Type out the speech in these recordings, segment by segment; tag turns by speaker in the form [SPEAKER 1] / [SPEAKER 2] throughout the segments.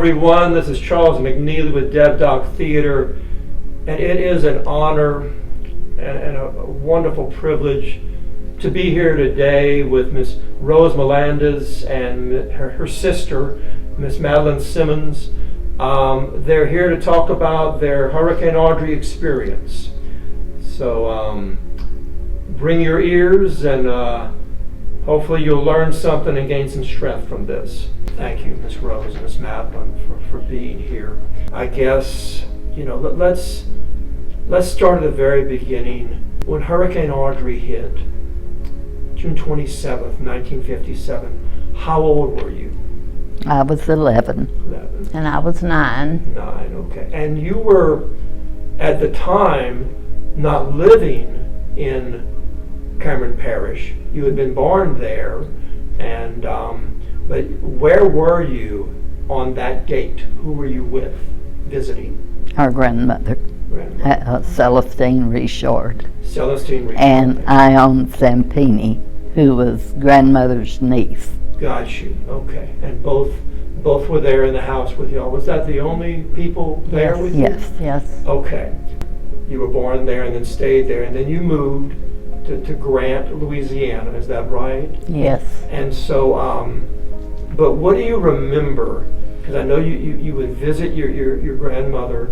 [SPEAKER 1] everyone. This is Charles McNeely with Dev Doc Theater, and it is an honor and a wonderful privilege to be here today with Miss Rose Molandes and her sister, Miss Madeline Simmons. They're here to talk about their Hurricane Audrey experience. So bring your ears, and hopefully you'll learn something and gain some strength from this. Thank you, Miss Rose and Miss Madeline, for being here. I guess, let's start at the very beginning. When Hurricane Audrey hit, June 27th, 1957, how old were you?
[SPEAKER 2] I was 11.
[SPEAKER 1] 11.
[SPEAKER 2] And I was 9.
[SPEAKER 1] 9, okay. And you were, at the time, not living in Cameron Parish. You had been born there, and but where were you on that date? Who were you with, visiting?
[SPEAKER 2] Our grandmother. Celestine Richard.
[SPEAKER 1] Celestine Richard.
[SPEAKER 2] And Ione Zampini, who was grandmother's niece.
[SPEAKER 1] Got you. Okay. And both were there in the house with y'all. Was that the only people there with you?
[SPEAKER 2] Yes.
[SPEAKER 1] Okay. You were born there and then stayed there, and then you moved to Grant, Louisiana. Is that right?
[SPEAKER 2] Yes.
[SPEAKER 1] And so, but what do you remember? Because I know you would visit your grandmother.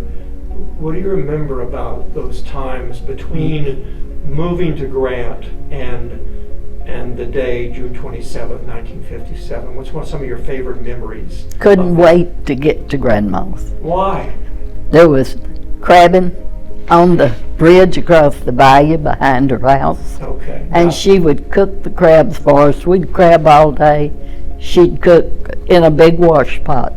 [SPEAKER 1] What do you remember about those times between moving to Grant and the day, June 27th, 1957? What's some of your favorite memories?
[SPEAKER 2] Couldn't wait to get to Grandma's.
[SPEAKER 1] Why?
[SPEAKER 2] There was crabbing on the bridge across the bayou behind her house.
[SPEAKER 1] Okay.
[SPEAKER 2] And she would cook the crabs for us. We'd crab all day. She'd cook in a big wash pot.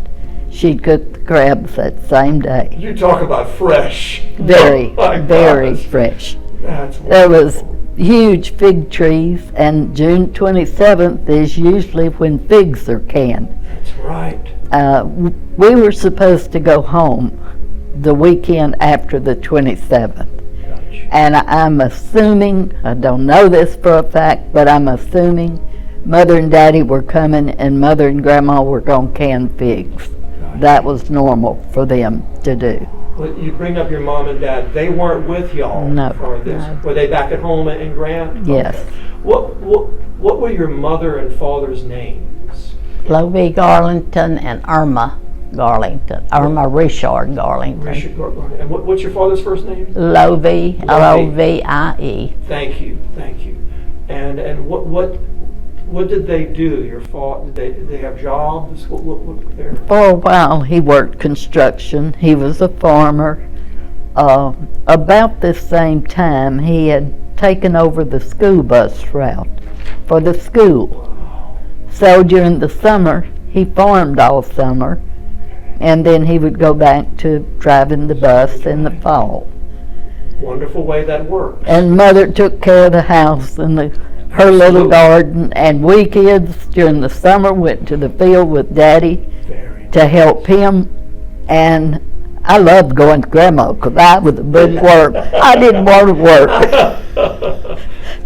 [SPEAKER 2] She'd cook the crabs that same day.
[SPEAKER 1] You talk about fresh.
[SPEAKER 2] Very, very
[SPEAKER 1] gosh.
[SPEAKER 2] fresh.
[SPEAKER 1] That's wonderful.
[SPEAKER 2] There was huge fig trees, and June 27th is usually when figs are canned.
[SPEAKER 1] That's right.
[SPEAKER 2] We were supposed to go home the weekend after the 27th.
[SPEAKER 1] Gotcha.
[SPEAKER 2] And I'm assuming, I don't know this for a fact, but I'm assuming Mother and Daddy were coming and Mother and Grandma were going to can figs.
[SPEAKER 1] Gotcha.
[SPEAKER 2] That was normal for them to do.
[SPEAKER 1] Well, you bring up your mom and dad. They weren't with y'all
[SPEAKER 2] No.
[SPEAKER 1] for this.
[SPEAKER 2] No.
[SPEAKER 1] Were they back at home in Grant?
[SPEAKER 2] Yes.
[SPEAKER 1] Okay. What were your mother and father's names?
[SPEAKER 3] Lovey Garlington and Irma Garlington. Irma Richard Garlington.
[SPEAKER 1] Richard Garlington. And what's your father's first name?
[SPEAKER 3] Lovey, Lovie.
[SPEAKER 1] Thank you. And what did they do? Your father? Did they have jobs? What were their?
[SPEAKER 2] For a while, he worked construction. He was a farmer. About this same time, he had taken over the school bus route for the school.
[SPEAKER 1] Wow.
[SPEAKER 2] So during the summer, he farmed all summer, and then he would go back to driving the bus in the fall.
[SPEAKER 1] Wonderful way that works.
[SPEAKER 2] And Mother took care of the house and her little garden, and we kids during the summer went to the field with Daddy to help him. And I loved going to Grandma because I was a big work. I didn't want to work.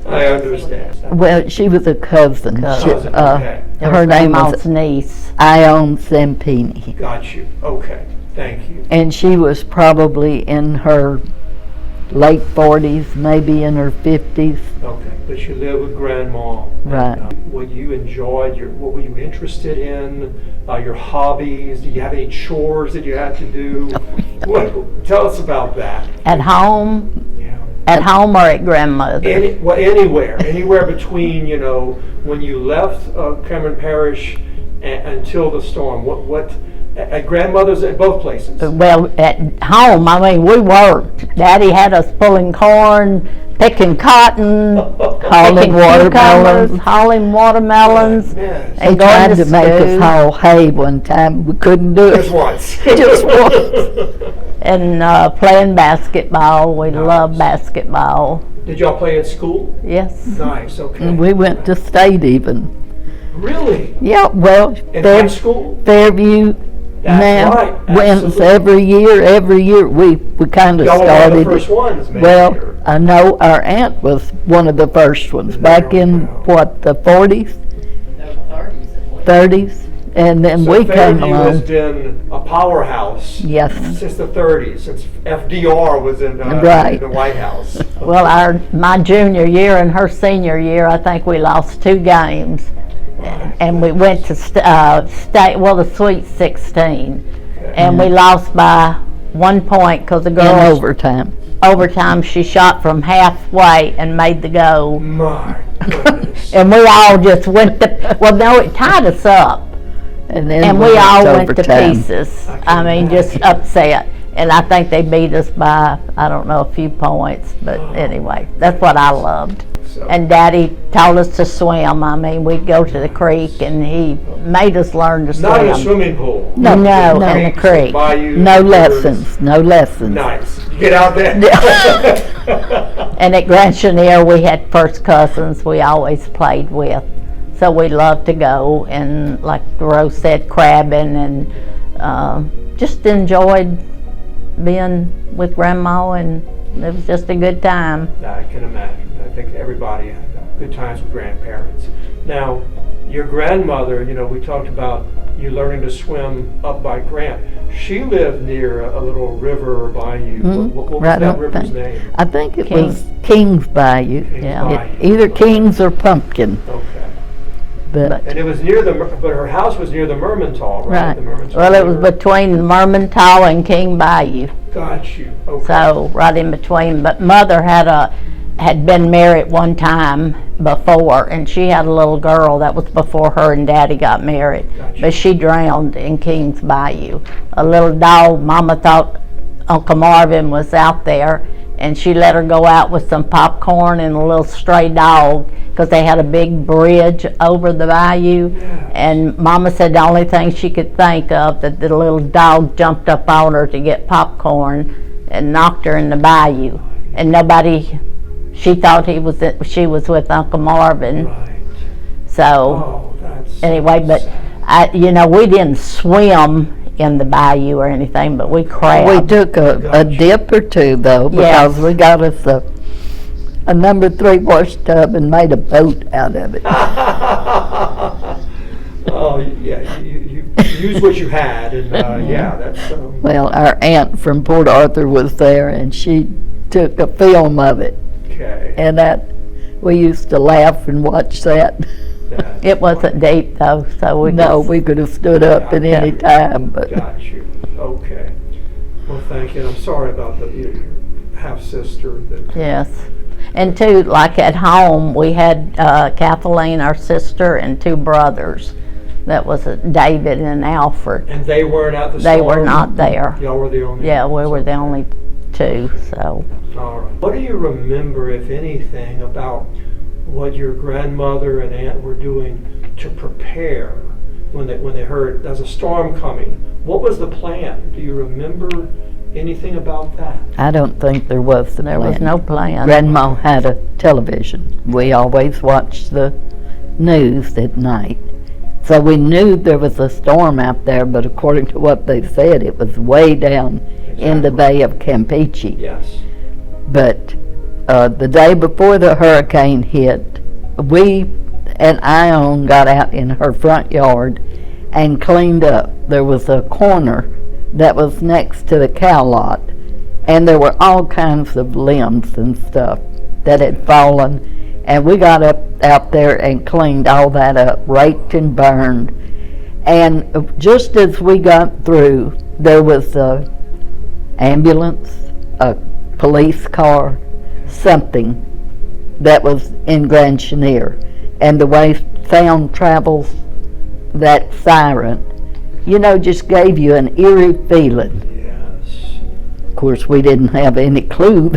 [SPEAKER 1] I understand.
[SPEAKER 2] Well, she was a cousin.
[SPEAKER 1] Okay.
[SPEAKER 2] Her name was
[SPEAKER 3] Grandma's niece.
[SPEAKER 2] Ione Zampini.
[SPEAKER 1] Got you. Okay. Thank you.
[SPEAKER 2] And she was probably in her late 40s, maybe in her 50s.
[SPEAKER 1] Okay, but you live with Grandma.
[SPEAKER 2] Right.
[SPEAKER 1] What you enjoyed, what were you interested in? Your hobbies? Did you have any chores that you had to do? Tell us about that.
[SPEAKER 3] At home?
[SPEAKER 1] Yeah.
[SPEAKER 3] At home or at Grandmother?
[SPEAKER 1] Anywhere between, when you left Cameron Parish until the storm. What at Grandmother's, at both places?
[SPEAKER 3] Well, at home, we worked. Daddy had us pulling corn, picking cotton,
[SPEAKER 2] hauling watermelons.
[SPEAKER 3] hauling watermelons.
[SPEAKER 1] Yes.
[SPEAKER 2] He tried to make us haul hay one time. We couldn't do it.
[SPEAKER 1] Just once.
[SPEAKER 2] Just once.
[SPEAKER 3] And playing basketball. We loved basketball.
[SPEAKER 1] Did y'all play at school?
[SPEAKER 3] Yes.
[SPEAKER 1] Nice, okay.
[SPEAKER 2] And we went to state even.
[SPEAKER 1] Really?
[SPEAKER 2] Yeah, well,
[SPEAKER 1] In high school?
[SPEAKER 2] Fairview
[SPEAKER 1] That's
[SPEAKER 2] now
[SPEAKER 1] right,
[SPEAKER 2] wins
[SPEAKER 1] absolutely.
[SPEAKER 2] every year. We kind of
[SPEAKER 1] Y'all were one
[SPEAKER 2] started.
[SPEAKER 1] of the first ones, maybe.
[SPEAKER 2] Well,
[SPEAKER 1] or-
[SPEAKER 2] I know our aunt was one of the first ones back in, what, the 40s? 30s? And then
[SPEAKER 1] So
[SPEAKER 2] we came
[SPEAKER 1] Fairview has
[SPEAKER 2] along.
[SPEAKER 1] been a powerhouse
[SPEAKER 2] Yes,
[SPEAKER 1] since the 30s, since FDR was in
[SPEAKER 2] Right.
[SPEAKER 1] the White House.
[SPEAKER 3] Well, my junior year and her senior year, I think we lost 2 games. And we went to the Sweet 16. And we lost by 1 point because the
[SPEAKER 2] in
[SPEAKER 3] girl,
[SPEAKER 2] overtime.
[SPEAKER 3] she shot from halfway and made the goal.
[SPEAKER 1] My goodness.
[SPEAKER 3] And we all just went no, it tied us up.
[SPEAKER 2] And then
[SPEAKER 3] And we all went to
[SPEAKER 2] overtime.
[SPEAKER 3] pieces.
[SPEAKER 1] I can
[SPEAKER 3] I mean, just
[SPEAKER 1] imagine.
[SPEAKER 3] upset. And I think they beat us by, I don't know, a few points. But anyway, that's what I loved.
[SPEAKER 1] So-
[SPEAKER 3] And Daddy taught us to swim. I mean, we'd go to the creek and he made us learn to swim.
[SPEAKER 1] Not in a swimming pool.
[SPEAKER 3] No, in the
[SPEAKER 1] Creeks,
[SPEAKER 3] creek.
[SPEAKER 1] bayous,
[SPEAKER 2] No
[SPEAKER 1] rivers.
[SPEAKER 2] lessons.
[SPEAKER 1] Nice. You get out there.
[SPEAKER 3] And at Grand Chenier, we had first cousins we always played with. So we loved to go and, like Rose said, crabbing and just enjoyed being with Grandma, and it was just a good time.
[SPEAKER 1] I can imagine. I think everybody had good times with grandparents. Now, your grandmother, we talked about you learning to swim up by Grant. She lived near a little river or bayou. What was
[SPEAKER 2] Right
[SPEAKER 1] that
[SPEAKER 2] up
[SPEAKER 1] river's
[SPEAKER 2] there.
[SPEAKER 1] name?
[SPEAKER 2] I think it
[SPEAKER 3] King.
[SPEAKER 2] was King's Bayou.
[SPEAKER 1] King's
[SPEAKER 3] Yeah.
[SPEAKER 1] Bayou.
[SPEAKER 2] Either King's or Pumpkin.
[SPEAKER 1] Okay.
[SPEAKER 2] But
[SPEAKER 1] And it was near but her house was near the Mermentau, right?
[SPEAKER 2] Right.
[SPEAKER 1] The Mermentau
[SPEAKER 3] Well, it was
[SPEAKER 1] River.
[SPEAKER 3] between Mermentau and King Bayou,
[SPEAKER 1] Got you. Okay.
[SPEAKER 3] so right in between. But Mother had been married one time before, and she had a little girl. That was before her and Daddy got married.
[SPEAKER 1] Gotcha.
[SPEAKER 3] But she drowned in King's Bayou. A little dog, Mama thought Uncle Marvin was out there, and she let her go out with some popcorn and a little stray dog, because they had a big bridge over the bayou.
[SPEAKER 1] Yes.
[SPEAKER 3] And Mama said the only thing she could think of, that the little dog jumped up on her to get popcorn and knocked her in the bayou. And she thought she was with Uncle Marvin.
[SPEAKER 1] Right.
[SPEAKER 3] So
[SPEAKER 1] Oh, that's
[SPEAKER 3] anyway, but
[SPEAKER 1] sad.
[SPEAKER 3] we didn't swim in the bayou or anything, but we
[SPEAKER 2] we
[SPEAKER 3] crabbed.
[SPEAKER 2] took a
[SPEAKER 1] Gotcha.
[SPEAKER 2] dip or two though, because
[SPEAKER 3] Yes.
[SPEAKER 2] we got us a number 3 wash tub and made a boat out of it.
[SPEAKER 1] Oh, yeah, you use what you had, and yeah, that's
[SPEAKER 2] Well, our aunt from Port Arthur was there, and she took a film of it,
[SPEAKER 1] okay.
[SPEAKER 2] and we used to laugh and watch that.
[SPEAKER 1] That's
[SPEAKER 3] It wasn't deep though, so
[SPEAKER 2] We could have stood up at any time, but
[SPEAKER 1] Got you. Okay. Well, thank you. And I'm sorry about your half-sister.
[SPEAKER 3] Yes. And too, like at home, we had Kathleen, our sister, and 2 brothers. That was David and Alfred.
[SPEAKER 1] And they weren't at the
[SPEAKER 3] They
[SPEAKER 1] storm?
[SPEAKER 3] were not there.
[SPEAKER 1] Y'all were the only
[SPEAKER 3] Yeah, we
[SPEAKER 1] ones?
[SPEAKER 3] were the only 2, so.
[SPEAKER 1] All right. What do you remember, if anything, about what your grandmother and aunt were doing to prepare when they heard there's a storm coming? What was the plan? Do you remember anything about that?
[SPEAKER 2] I don't think there was.
[SPEAKER 3] There was no plan.
[SPEAKER 2] Grandma had a television. We always watched the news at night. So we knew there was a storm out there, but according to what they said, it was way down in the Bay of Campeche.
[SPEAKER 1] Yes.
[SPEAKER 2] But the day before the hurricane hit, we and Ione got out in her front yard and cleaned up. There was a corner that was next to the cow lot, and there were all kinds of limbs and stuff that had fallen, and we got out there and cleaned all that up, raked and burned. And just as we got through, there was a ambulance, a police car, something that was in Grand Chenier. And the way sound travels, that siren, just gave you an eerie feeling.
[SPEAKER 1] Yes.
[SPEAKER 2] Of course, we didn't have any clue,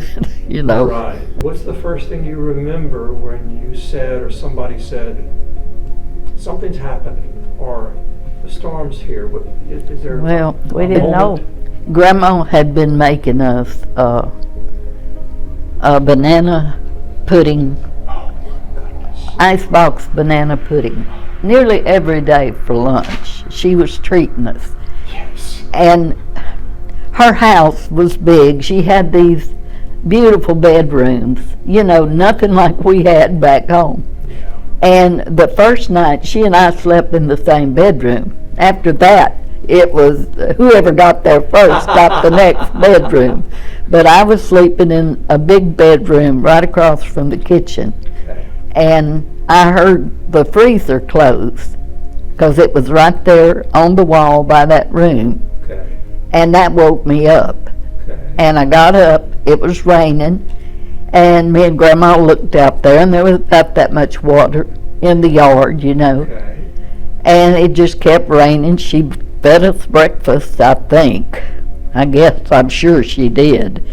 [SPEAKER 1] Right. What's the first thing you remember when you said, or somebody said, something's happening, or the storm's here? Is there?
[SPEAKER 2] Well,
[SPEAKER 3] We didn't know.
[SPEAKER 2] Grandma had been making us a banana pudding, icebox banana pudding, nearly every day for lunch. She was treating us.
[SPEAKER 1] Yes.
[SPEAKER 2] And her house was big. She had these beautiful bedrooms, nothing like we had back home.
[SPEAKER 1] Yeah.
[SPEAKER 2] And the first night, she and I slept in the same bedroom. after that, it was whoever got there first got the next bedroom. But I was sleeping in a big bedroom right across from the kitchen.
[SPEAKER 1] Okay.
[SPEAKER 2] And I heard the freezer close because it was right there on the wall by that room.
[SPEAKER 1] Okay.
[SPEAKER 2] And that woke me up.
[SPEAKER 1] Okay.
[SPEAKER 2] And I got up, it was raining, and me and Grandma looked out there, and there was about that much water in the yard, you know.
[SPEAKER 1] Okay.
[SPEAKER 2] And it just kept raining. She fed us breakfast, I think. I guess, I'm sure she did.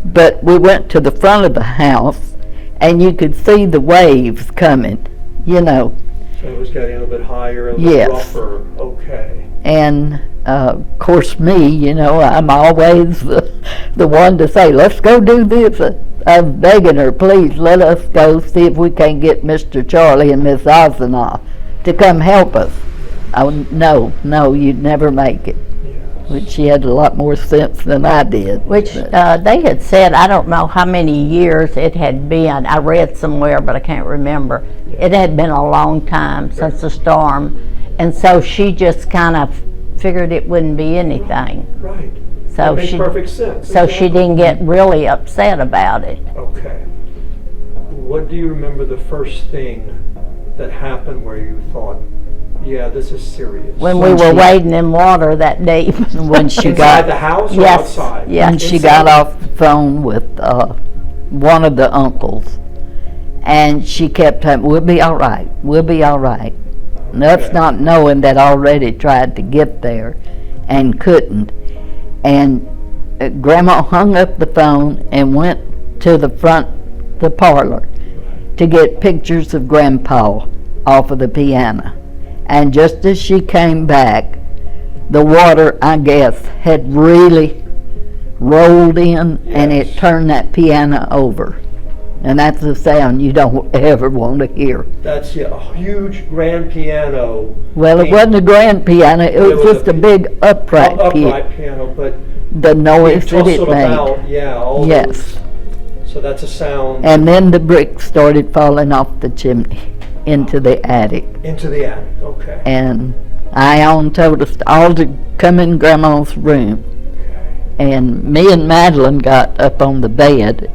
[SPEAKER 2] But we went to the front of the house, and you could see the waves coming, you know.
[SPEAKER 1] So it was getting a little bit higher, a little
[SPEAKER 2] Yes.
[SPEAKER 1] rougher. Okay.
[SPEAKER 2] And of course me, you know, I'm always the one to say, let's go do this. I'm begging her, please let us go see if we can get Mr. Charlie and Miss Osenoff to come help us. Oh, no, you'd never make it.
[SPEAKER 1] Yes.
[SPEAKER 2] Which she had a lot more sense than I did.
[SPEAKER 3] Which
[SPEAKER 2] But,
[SPEAKER 3] they had said, I don't know how many years it had been. I read somewhere, but I can't remember. It had been a long time since the storm. And so she just kind of figured it wouldn't be anything.
[SPEAKER 1] Right.
[SPEAKER 3] So
[SPEAKER 1] That makes
[SPEAKER 3] she,
[SPEAKER 1] perfect sense.
[SPEAKER 3] so she didn't get really upset about it.
[SPEAKER 1] Okay. What do you remember the first thing that happened where you thought, yeah, this is serious?
[SPEAKER 3] When we
[SPEAKER 2] When
[SPEAKER 3] were
[SPEAKER 2] she-
[SPEAKER 3] wading in water that deep.
[SPEAKER 2] when she
[SPEAKER 1] Inside
[SPEAKER 2] got
[SPEAKER 1] the house or
[SPEAKER 3] Yes,
[SPEAKER 1] outside?
[SPEAKER 3] yes.
[SPEAKER 2] when she
[SPEAKER 1] Inside?
[SPEAKER 2] got off the phone with one of the uncles, and she kept saying, we'll be all right, we'll be all right. And us
[SPEAKER 1] Okay.
[SPEAKER 2] not knowing that already tried to get there and couldn't. And Grandma hung up the phone and went to the parlor to get pictures of Grandpa off of the piano. And just as she came back, the water, I guess, had really rolled in, and it
[SPEAKER 1] Yes.
[SPEAKER 2] turned that piano over. And that's a sound you don't ever want to hear.
[SPEAKER 1] That's a huge grand piano.
[SPEAKER 2] Well, it wasn't a grand piano, it was
[SPEAKER 1] was
[SPEAKER 2] just
[SPEAKER 1] a
[SPEAKER 2] a big upright piano.
[SPEAKER 1] Upright piano, but
[SPEAKER 2] The noise
[SPEAKER 1] it
[SPEAKER 2] that it
[SPEAKER 1] tussled
[SPEAKER 2] made.
[SPEAKER 1] about, yeah, all
[SPEAKER 2] Yes.
[SPEAKER 1] those. So that's a sound
[SPEAKER 2] And then the bricks started falling off the chimney into the attic.
[SPEAKER 1] into the attic. Okay.
[SPEAKER 2] And Ione told us all to come in Grandma's room.
[SPEAKER 1] Okay.
[SPEAKER 2] And me and Madeline got up on the bed.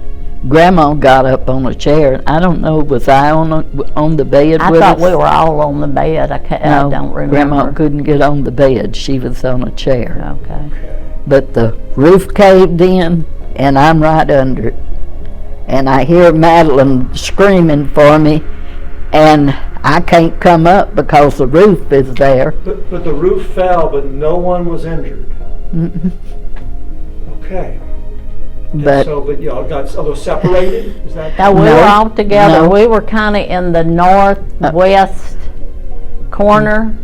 [SPEAKER 2] Grandma got up on a chair. I don't know, was I on the bed
[SPEAKER 3] I
[SPEAKER 2] with
[SPEAKER 3] thought
[SPEAKER 2] us?
[SPEAKER 3] we were all on the bed. I
[SPEAKER 2] No,
[SPEAKER 3] don't remember.
[SPEAKER 2] Grandma couldn't get on the bed. She was on a chair.
[SPEAKER 3] Okay.
[SPEAKER 1] Okay.
[SPEAKER 2] But the roof caved in, and I'm right under it. And I hear Madeline screaming for me, and I can't come up because the roof is there.
[SPEAKER 1] But the roof fell, but no one was injured.
[SPEAKER 2] Mm-mm.
[SPEAKER 1] Okay. And
[SPEAKER 2] But
[SPEAKER 1] so, but y'all got a little separated? Is that?
[SPEAKER 3] Now, we
[SPEAKER 2] No,
[SPEAKER 3] were all together.
[SPEAKER 2] no.
[SPEAKER 3] We were kind of in the northwest corner.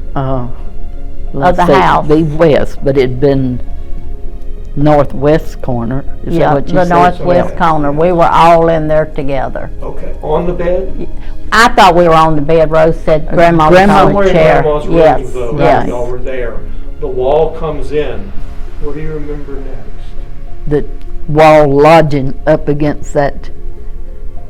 [SPEAKER 2] let's
[SPEAKER 3] the
[SPEAKER 2] see,
[SPEAKER 3] house.
[SPEAKER 2] the west, but it'd been northwest corner. Is
[SPEAKER 3] Yeah,
[SPEAKER 2] that what you
[SPEAKER 3] the
[SPEAKER 2] said?
[SPEAKER 3] northwest
[SPEAKER 1] Yeah.
[SPEAKER 3] corner. We were all in there together.
[SPEAKER 1] Okay. On the bed?
[SPEAKER 3] I thought we were on the bed. Rose said Grandma was
[SPEAKER 2] Grandma-
[SPEAKER 3] on
[SPEAKER 1] Somewhere
[SPEAKER 3] a
[SPEAKER 1] in
[SPEAKER 3] chair.
[SPEAKER 1] Grandma's room,
[SPEAKER 3] Yes,
[SPEAKER 1] though,
[SPEAKER 3] yes.
[SPEAKER 1] y'all were there. The wall comes in. What do you remember next?
[SPEAKER 2] The wall lodging up against that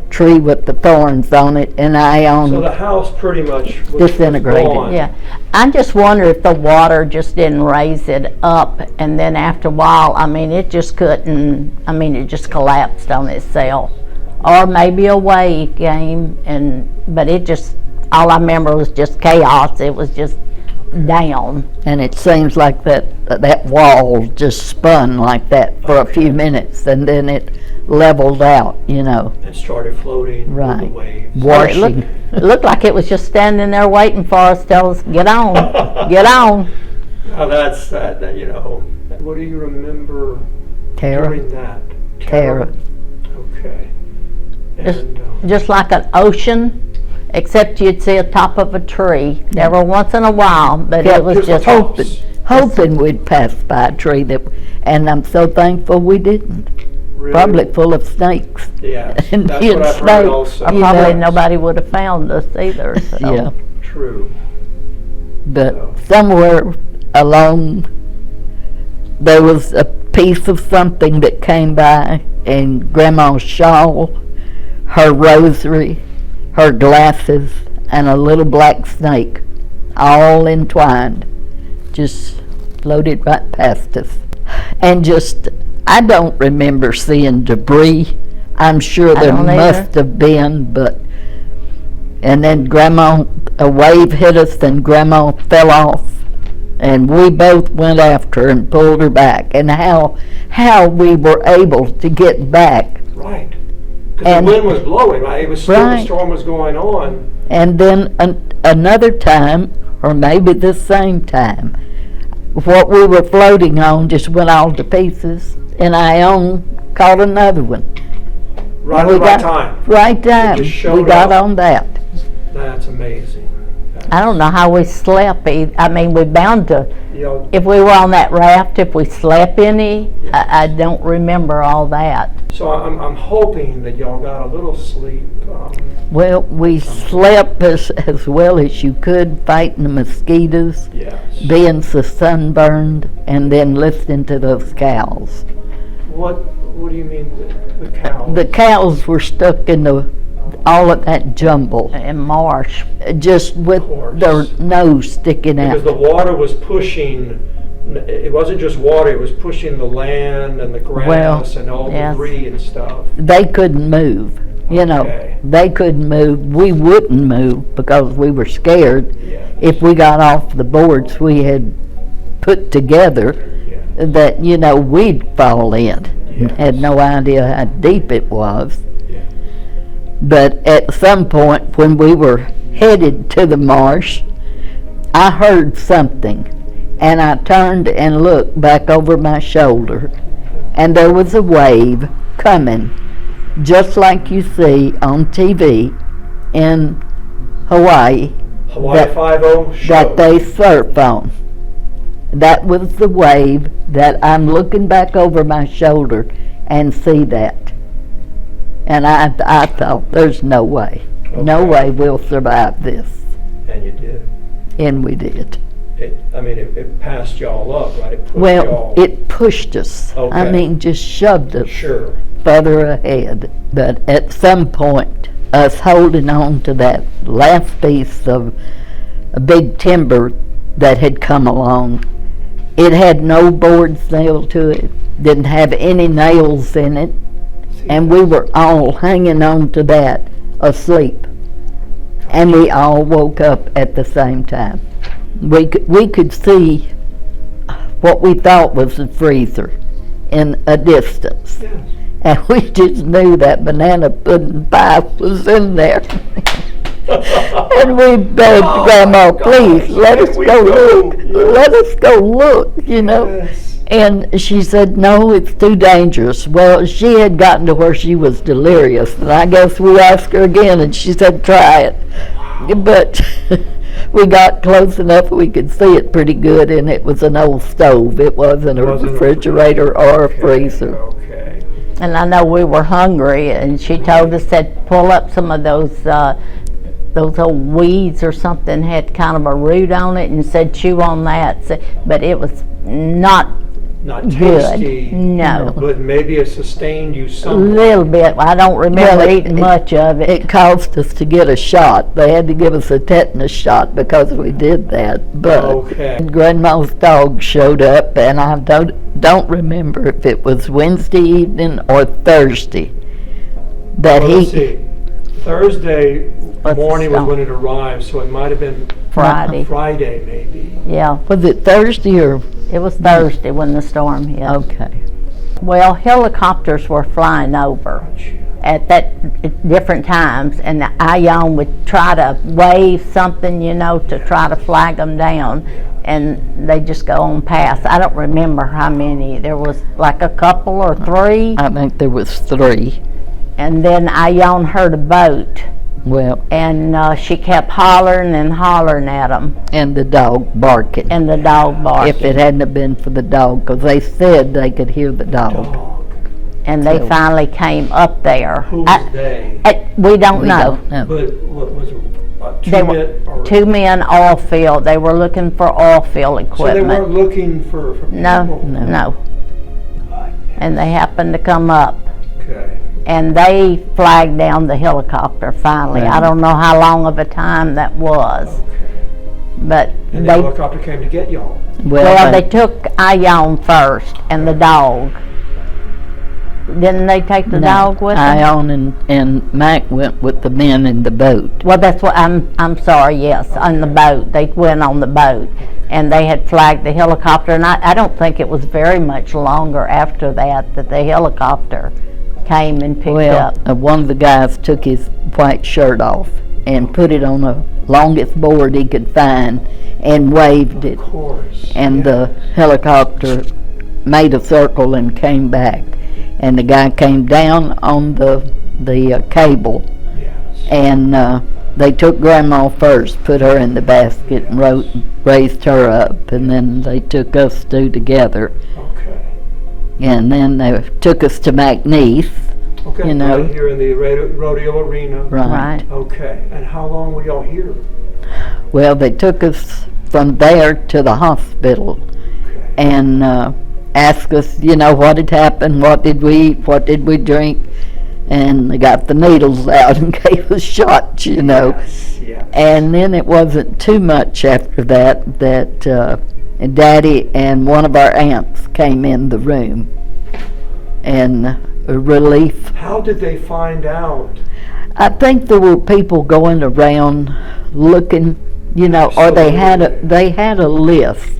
[SPEAKER 2] tree with the thorns on it, and I
[SPEAKER 1] So the house pretty much was
[SPEAKER 2] Disintegrated.
[SPEAKER 1] gone.
[SPEAKER 3] Yeah, I just wonder if the water just didn't raise it up, and then after a while, I mean, it just couldn't, I mean, it just collapsed on itself. Or maybe a wave came, but it just, all I remember was just chaos. It was just down.
[SPEAKER 2] and it seems like that wall just spun like that for a few minutes, and then it leveled out, you know,
[SPEAKER 1] And started floating with the
[SPEAKER 2] Right.
[SPEAKER 1] waves.
[SPEAKER 3] Well, it
[SPEAKER 2] washing.
[SPEAKER 3] looked like it was just standing there waiting for us, tell us, get on, get on.
[SPEAKER 1] Now that's that, you know. What do you remember
[SPEAKER 2] Tara,
[SPEAKER 1] during that?
[SPEAKER 2] Tara.
[SPEAKER 1] Okay.
[SPEAKER 3] Just-
[SPEAKER 1] And,
[SPEAKER 3] Just like an ocean, except you'd see a top of a tree every once in a while, but
[SPEAKER 2] Yeah,
[SPEAKER 3] it was just,
[SPEAKER 2] hoping we'd pass by a tree and I'm so thankful we didn't.
[SPEAKER 1] really,
[SPEAKER 2] Probably full of snakes.
[SPEAKER 1] Yeah,
[SPEAKER 2] and
[SPEAKER 1] that's what I've heard
[SPEAKER 2] snakes.
[SPEAKER 1] also.
[SPEAKER 2] You
[SPEAKER 3] probably
[SPEAKER 2] know.
[SPEAKER 3] nobody would have found us either. So.
[SPEAKER 2] Yeah,
[SPEAKER 1] True.
[SPEAKER 2] but somewhere along there was a piece of something that came by, and Grandma's shawl, her rosary, her glasses, and a little black snake, all entwined. just floated right past us. And I don't remember seeing debris. I'm sure
[SPEAKER 3] I
[SPEAKER 2] there
[SPEAKER 3] don't either.
[SPEAKER 2] must have been, and then a wave hit us, and Grandma fell off. And we both went after her and pulled her back. And how we were able to get back.
[SPEAKER 1] Right. Because the wind was blowing, right? It was still, the storm was going on.
[SPEAKER 2] And then another time, or maybe the same time, what we were floating on just went all to pieces, and Ione caught another one.
[SPEAKER 1] Right at the right time.
[SPEAKER 2] Right time. We got on that.
[SPEAKER 1] That's amazing.
[SPEAKER 3] I don't know how we slept. I mean, we bound to,
[SPEAKER 1] You know,
[SPEAKER 3] if we were on that raft, if we slept any, I don't remember all that.
[SPEAKER 1] so I'm hoping that y'all got a little sleep.
[SPEAKER 2] Well, we slept as well as you could, fighting the mosquitoes,
[SPEAKER 1] Yes.
[SPEAKER 2] being so sunburned, and then listening to those cows.
[SPEAKER 1] What do you mean, the cows?
[SPEAKER 2] The cows were stuck in all of that jumble,
[SPEAKER 3] In marsh.
[SPEAKER 2] just with their nose sticking
[SPEAKER 1] Because
[SPEAKER 2] out.
[SPEAKER 1] the water was pushing, it wasn't just water, it was pushing the land and the grass and all the
[SPEAKER 3] yes.
[SPEAKER 1] debris and stuff.
[SPEAKER 2] They couldn't move,
[SPEAKER 1] Okay.
[SPEAKER 2] They couldn't move. We wouldn't move because we were scared.
[SPEAKER 1] Yeah.
[SPEAKER 2] If we got off the boards we had put together,
[SPEAKER 1] Yeah.
[SPEAKER 2] that, we'd fall in.
[SPEAKER 1] Yes.
[SPEAKER 2] Had no idea how deep it was.
[SPEAKER 1] Yeah.
[SPEAKER 2] But at some point when we were headed to the marsh, I heard something, and I turned and looked back over my shoulder, and there was a wave coming, just like you see on TV in Hawaii,
[SPEAKER 1] Hawaii 5-0 show.
[SPEAKER 2] that they surf on. That was the wave that I'm looking back over my shoulder and see that. And I thought, there's no way. No
[SPEAKER 1] Okay.
[SPEAKER 2] way we'll survive this.
[SPEAKER 1] And you did.
[SPEAKER 2] And we did.
[SPEAKER 1] It passed y'all up, right? It pushed
[SPEAKER 2] Well,
[SPEAKER 1] y'all.
[SPEAKER 2] it pushed us. I
[SPEAKER 1] Okay.
[SPEAKER 2] mean, just shoved us
[SPEAKER 1] Sure.
[SPEAKER 2] further ahead. But at some point, us holding on to that last piece of a big timber that had come along, it had no boards nailed to it, didn't have any nails in it, and we were all hanging on to that, asleep. And we all woke up at the same time. We could see what we thought was the freezer in a distance.
[SPEAKER 1] Yes.
[SPEAKER 2] And we just knew that banana pudding pie was in there. And we begged
[SPEAKER 1] Oh
[SPEAKER 2] Grandma,
[SPEAKER 1] my
[SPEAKER 2] please,
[SPEAKER 1] gosh,
[SPEAKER 2] let
[SPEAKER 1] can
[SPEAKER 2] us
[SPEAKER 1] we
[SPEAKER 2] go
[SPEAKER 1] go?
[SPEAKER 2] look.
[SPEAKER 1] Yes.
[SPEAKER 2] Let us go look,
[SPEAKER 1] Yes.
[SPEAKER 2] And she said, no, it's too dangerous. Well, she had gotten to where she was delirious, and I guess we asked her again, and she said, try it. But we got close enough we could see it pretty good, and it was an old stove. It wasn't a refrigerator or a freezer.
[SPEAKER 1] Okay.
[SPEAKER 3] And I know we were hungry, and she told us that pull up some of those old weeds or something, had kind of a root on it, and said chew on that. So, but it was not
[SPEAKER 1] Not
[SPEAKER 3] good.
[SPEAKER 1] tasty.
[SPEAKER 3] No.
[SPEAKER 1] But maybe it sustained you
[SPEAKER 3] A
[SPEAKER 1] some.
[SPEAKER 3] little bit. I don't remember
[SPEAKER 2] Well,
[SPEAKER 3] eating much of it.
[SPEAKER 2] It caused us to get a shot. They had to give us a tetanus shot because we did that. But
[SPEAKER 1] Okay.
[SPEAKER 2] Grandma's dog showed up, and I don't remember if it was Wednesday evening or Thursday that
[SPEAKER 1] Well, let's see. Thursday morning was when it arrived, so it might have been
[SPEAKER 3] Friday.
[SPEAKER 1] Friday maybe.
[SPEAKER 3] Yeah,
[SPEAKER 2] Was it Thursday or?
[SPEAKER 3] it was Thursday when the storm hit.
[SPEAKER 2] Okay.
[SPEAKER 3] Well, helicopters were flying over at different times, and Ione would try to wave something, to try to flag them down, and they just go on past. I don't remember how many. There was like a couple or three,
[SPEAKER 2] I think there was 3.
[SPEAKER 3] and then Ione heard a boat,
[SPEAKER 2] Well,
[SPEAKER 3] and she kept hollering and hollering at them,
[SPEAKER 2] and the dog barking.
[SPEAKER 3] and the dog barking.
[SPEAKER 2] If it hadn't have been for the dog, because they said they could hear the dog.
[SPEAKER 1] Dog.
[SPEAKER 3] And they finally came up there.
[SPEAKER 1] Who was they?
[SPEAKER 3] We don't
[SPEAKER 2] We
[SPEAKER 3] know.
[SPEAKER 2] don't know.
[SPEAKER 1] But what was it?
[SPEAKER 3] They were
[SPEAKER 1] 2 men? Or,
[SPEAKER 3] two men oil field. They were looking for oil field
[SPEAKER 1] so they
[SPEAKER 3] equipment.
[SPEAKER 1] weren't looking for people?
[SPEAKER 3] No. And they happened to come up,
[SPEAKER 1] Okay.
[SPEAKER 3] and they flagged down the helicopter finally.
[SPEAKER 2] Right.
[SPEAKER 3] I don't know how long of a time that was. But
[SPEAKER 1] And the
[SPEAKER 3] they,
[SPEAKER 1] helicopter came to get y'all.
[SPEAKER 3] well, they took Ione first and the dog. Didn't they take the dog with them?
[SPEAKER 2] Ione and Mac went with the men in the boat.
[SPEAKER 3] Well, that's what, I'm sorry, yes, on the boat. They went on the boat. And they had flagged the helicopter, and I don't think it was very much longer after that the helicopter came and picked up.
[SPEAKER 2] One of the guys took his white shirt off and put it on the longest board he could find and waved it.
[SPEAKER 1] Of course.
[SPEAKER 2] And the helicopter made a circle and came back. And the guy came down on the cable.
[SPEAKER 1] Yes.
[SPEAKER 2] And they took Grandma first, put her in the basket, and raised her up, and then they took us two together.
[SPEAKER 1] Okay.
[SPEAKER 2] And then they took us to McNeese.
[SPEAKER 1] Okay,
[SPEAKER 2] You know.
[SPEAKER 1] right here in the rodeo arena.
[SPEAKER 2] Right.
[SPEAKER 1] Okay, and how long were y'all here?
[SPEAKER 2] Well, they took us from there to the hospital
[SPEAKER 1] Okay.
[SPEAKER 2] and asked us, what had happened, what did we eat, what did we drink, and they got the needles out and gave us shots,
[SPEAKER 1] Yes, yes.
[SPEAKER 2] And then it wasn't too much after that Daddy and one of our aunts came in the room, and relief.
[SPEAKER 1] How did they find out?
[SPEAKER 2] I think there were people going around looking, or they had a list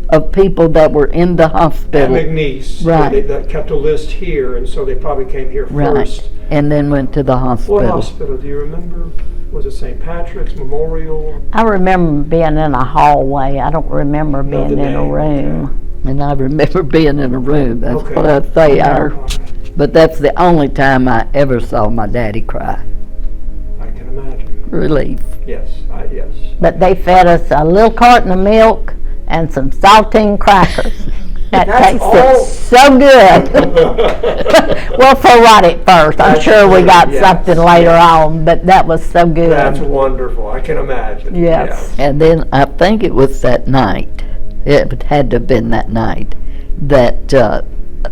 [SPEAKER 2] of people that were in the
[SPEAKER 1] At
[SPEAKER 2] hospital.
[SPEAKER 1] McNeese.
[SPEAKER 2] Right.
[SPEAKER 1] They kept a list here, and so they probably came here
[SPEAKER 2] Right.
[SPEAKER 1] first.
[SPEAKER 2] And then went to the
[SPEAKER 1] What
[SPEAKER 2] hospital.
[SPEAKER 1] hospital, do you remember? Was it St. Patrick's Memorial?
[SPEAKER 3] I remember being in a hallway. I don't remember
[SPEAKER 1] Know the
[SPEAKER 3] being in a
[SPEAKER 1] name,
[SPEAKER 3] room.
[SPEAKER 2] And I remember being in a room. That's
[SPEAKER 1] Okay.
[SPEAKER 2] what I say.
[SPEAKER 1] Okay.
[SPEAKER 2] But that's the only time I ever saw my daddy cry.
[SPEAKER 1] I can imagine.
[SPEAKER 2] Relief.
[SPEAKER 1] Yes, yes.
[SPEAKER 3] But they fed us a little carton of milk and some saltine crackers. That
[SPEAKER 1] That's
[SPEAKER 3] tasted
[SPEAKER 1] all?
[SPEAKER 3] so good. Well, for right at first. I'm
[SPEAKER 1] That's
[SPEAKER 3] sure we
[SPEAKER 1] good,
[SPEAKER 3] got
[SPEAKER 1] yes,
[SPEAKER 3] something later
[SPEAKER 1] yes.
[SPEAKER 3] on, but that was so good.
[SPEAKER 1] That's wonderful. I can imagine.
[SPEAKER 3] Yes.
[SPEAKER 2] And then I think it was that night, it had to have been that night, that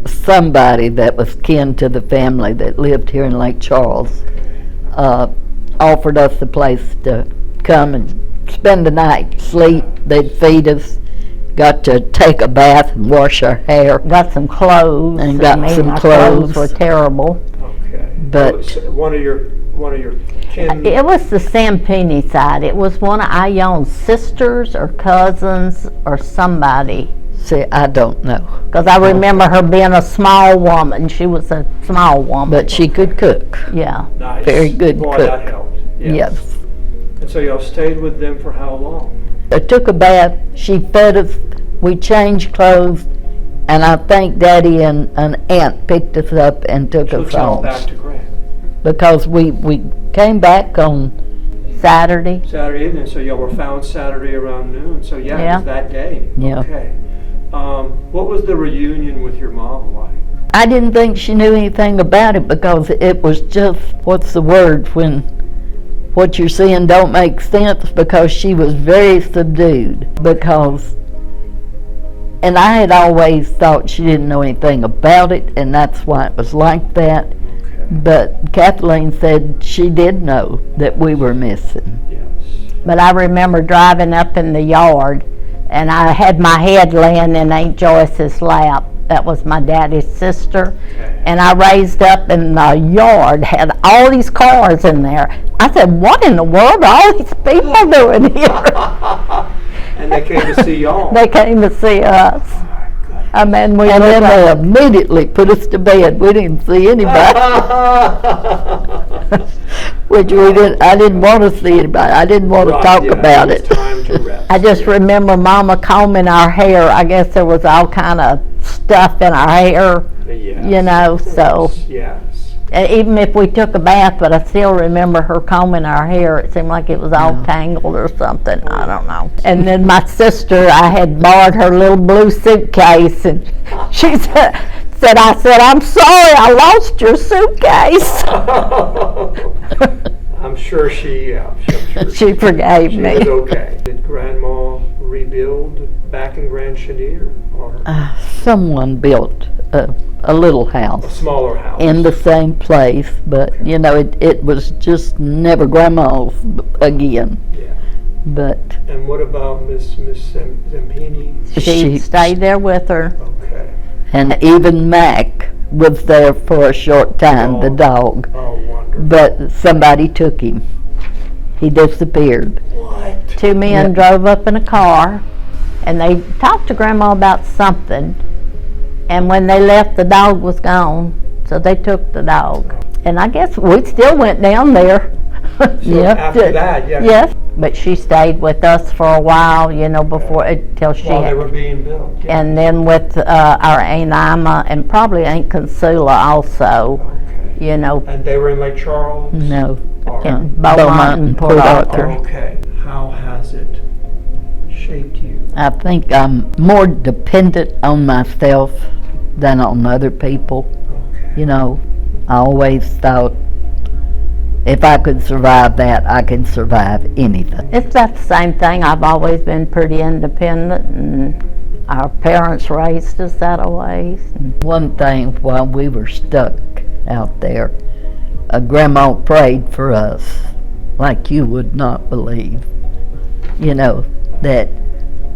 [SPEAKER 2] somebody that was kin to the family that lived here in Lake Charles offered us a place to come and spend the night, sleep. They'd feed us, got to take a bath and wash our hair.
[SPEAKER 3] Got some clothes.
[SPEAKER 2] And got some
[SPEAKER 3] our
[SPEAKER 2] clothes.
[SPEAKER 3] were terrible.
[SPEAKER 1] Okay.
[SPEAKER 2] But-
[SPEAKER 1] So one of your kin.
[SPEAKER 3] It was the Sampini side. It was one of Ione's sisters or cousins or somebody.
[SPEAKER 2] See, I don't know,
[SPEAKER 3] Because I remember her being a small woman. She was a small woman.
[SPEAKER 2] but she could cook.
[SPEAKER 3] Yeah.
[SPEAKER 1] Nice.
[SPEAKER 2] very good
[SPEAKER 1] Boy,
[SPEAKER 2] cook.
[SPEAKER 1] that helped.
[SPEAKER 2] Yes.
[SPEAKER 1] And so y'all stayed with them for how long?
[SPEAKER 2] I took a bath, she fed us, we changed clothes, and I think Daddy and an aunt picked us up and took us
[SPEAKER 1] Took y'all
[SPEAKER 2] home.
[SPEAKER 1] back to Grant.
[SPEAKER 2] Because we came back on
[SPEAKER 3] Saturday.
[SPEAKER 1] Saturday evening, so y'all were found Saturday around noon. So yeah, it
[SPEAKER 3] Yeah.
[SPEAKER 1] was that day.
[SPEAKER 2] Yeah.
[SPEAKER 1] Okay. What was the reunion with your mom like?
[SPEAKER 2] I didn't think she knew anything about it because it was just, what's the word, when what you're seeing don't make sense, because she was very subdued. And I had always thought she didn't know anything about it, and that's why it was like that.
[SPEAKER 1] Okay.
[SPEAKER 2] But Kathleen said she did know that we were missing.
[SPEAKER 1] Yes.
[SPEAKER 3] But I remember driving up in the yard, and I had my head laying in Aunt Joyce's lap. That was my daddy's sister.
[SPEAKER 1] Okay.
[SPEAKER 3] And I raised up in the yard, had all these cars in there. I said, what in the world are all these people doing here?
[SPEAKER 1] And they came to see y'all.
[SPEAKER 3] They came to see us.
[SPEAKER 1] Oh, my goodness.
[SPEAKER 3] And then we
[SPEAKER 2] And then
[SPEAKER 3] looked
[SPEAKER 2] they
[SPEAKER 3] like-
[SPEAKER 2] immediately put us to bed. We didn't see anybody, which I didn't want to see anybody. I didn't want to
[SPEAKER 1] Right,
[SPEAKER 2] talk
[SPEAKER 1] yeah,
[SPEAKER 2] about
[SPEAKER 1] it
[SPEAKER 2] it.
[SPEAKER 1] was time to rest.
[SPEAKER 3] I just remember Mama combing our hair. I guess there was all kind of stuff in our hair,
[SPEAKER 1] Yes,
[SPEAKER 3] you know,
[SPEAKER 1] of
[SPEAKER 3] so.
[SPEAKER 1] course, yes.
[SPEAKER 3] Even if we took a bath, but I still remember her combing our hair. It seemed like it was all tangled or something. I don't know. And then my sister, I had borrowed her little blue suitcase, and she said, I'm sorry, I lost your suitcase.
[SPEAKER 1] I'm sure she, yeah, I'm sure
[SPEAKER 3] She forgave
[SPEAKER 1] she
[SPEAKER 3] me.
[SPEAKER 1] was okay. Did Grandma rebuild back in Grand Chenier, or
[SPEAKER 2] Someone built a little
[SPEAKER 1] a
[SPEAKER 2] house
[SPEAKER 1] smaller house?
[SPEAKER 2] in the same place, but it was just never Grandma's again.
[SPEAKER 1] Yeah.
[SPEAKER 2] But
[SPEAKER 1] And what about Miss Zampini?
[SPEAKER 3] She stayed there with her.
[SPEAKER 1] Okay.
[SPEAKER 2] and even Mac was there for a short time, the dog.
[SPEAKER 1] Oh, wonderful.
[SPEAKER 2] But somebody took him. He disappeared.
[SPEAKER 1] What?
[SPEAKER 3] Two men drove up in a car, and they talked to Grandma about something. And when they left, the dog was gone, so they took the dog. And I guess we still went down there.
[SPEAKER 1] So after that, yeah.
[SPEAKER 3] Yes, but she stayed with us for a while, you know, before, until she
[SPEAKER 1] While they
[SPEAKER 3] had,
[SPEAKER 1] were being built. Yeah.
[SPEAKER 3] and then with our Aunt Ima, and probably Aunt Consula also,
[SPEAKER 1] Okay.
[SPEAKER 3] you know,
[SPEAKER 1] And they were in Lake Charles?
[SPEAKER 2] No.
[SPEAKER 1] Or-
[SPEAKER 3] in Beaumont and Port Arthur.
[SPEAKER 1] Okay. How has it shaped you?
[SPEAKER 2] I think I'm more dependent on myself than on other people.
[SPEAKER 1] Okay.
[SPEAKER 2] You know, I always thought if I could survive that, I can survive anything.
[SPEAKER 3] It's about the same thing. I've always been pretty independent, and our parents raised us that way.
[SPEAKER 2] One thing while we were stuck out there, Grandma prayed for us like you would not believe. You know, that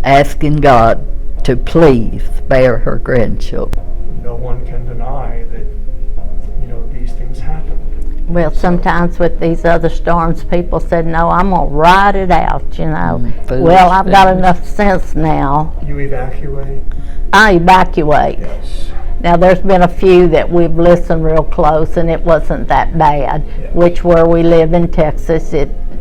[SPEAKER 2] asking God to please spare her grandchildren.
[SPEAKER 1] No one can deny that, you know, these things happen.
[SPEAKER 3] Well, sometimes with these other storms, people said, no, I'm going to ride it out, you know. Well, I've got enough sense now.
[SPEAKER 1] You evacuate?
[SPEAKER 3] I evacuate.
[SPEAKER 1] Yes.
[SPEAKER 3] Now, there's been a few that we've listened real close, and it wasn't that bad,
[SPEAKER 1] Yeah.
[SPEAKER 3] which where we live in Texas,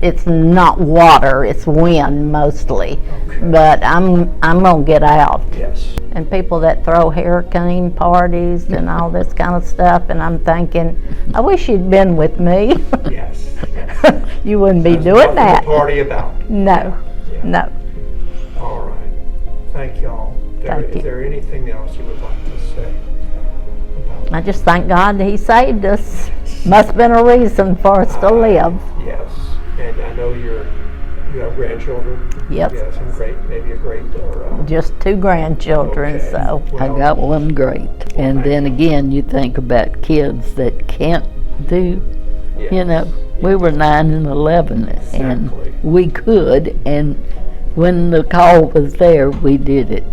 [SPEAKER 3] it's not water, it's wind mostly.
[SPEAKER 1] Okay.
[SPEAKER 3] But I'm going to get out.
[SPEAKER 1] Yes.
[SPEAKER 3] And people that throw hurricane parties and all this kind of stuff, and I'm thinking, I wish you'd been with me.
[SPEAKER 1] Yes.
[SPEAKER 3] You wouldn't be
[SPEAKER 1] There's
[SPEAKER 3] doing
[SPEAKER 1] nothing
[SPEAKER 3] that.
[SPEAKER 1] to party about.
[SPEAKER 3] No,
[SPEAKER 1] Yeah.
[SPEAKER 3] no.
[SPEAKER 1] All right. Thank y'all.
[SPEAKER 3] Thank
[SPEAKER 1] Is
[SPEAKER 3] you.
[SPEAKER 1] there anything else you would like to say?
[SPEAKER 3] I just thank God that He saved us. Must have been a reason for us to live.
[SPEAKER 1] Yes. And I know you have grandchildren.
[SPEAKER 3] Yep.
[SPEAKER 1] Yes, and maybe a great.
[SPEAKER 3] Just two grandchildren,
[SPEAKER 1] Okay.
[SPEAKER 3] so.
[SPEAKER 2] I
[SPEAKER 1] Well,
[SPEAKER 2] got one great. And then again, you think about kids that can't do,
[SPEAKER 1] yes.
[SPEAKER 2] you know, we were 9 and 11
[SPEAKER 1] Exactly.
[SPEAKER 2] and we could, and when the call was there, we did it.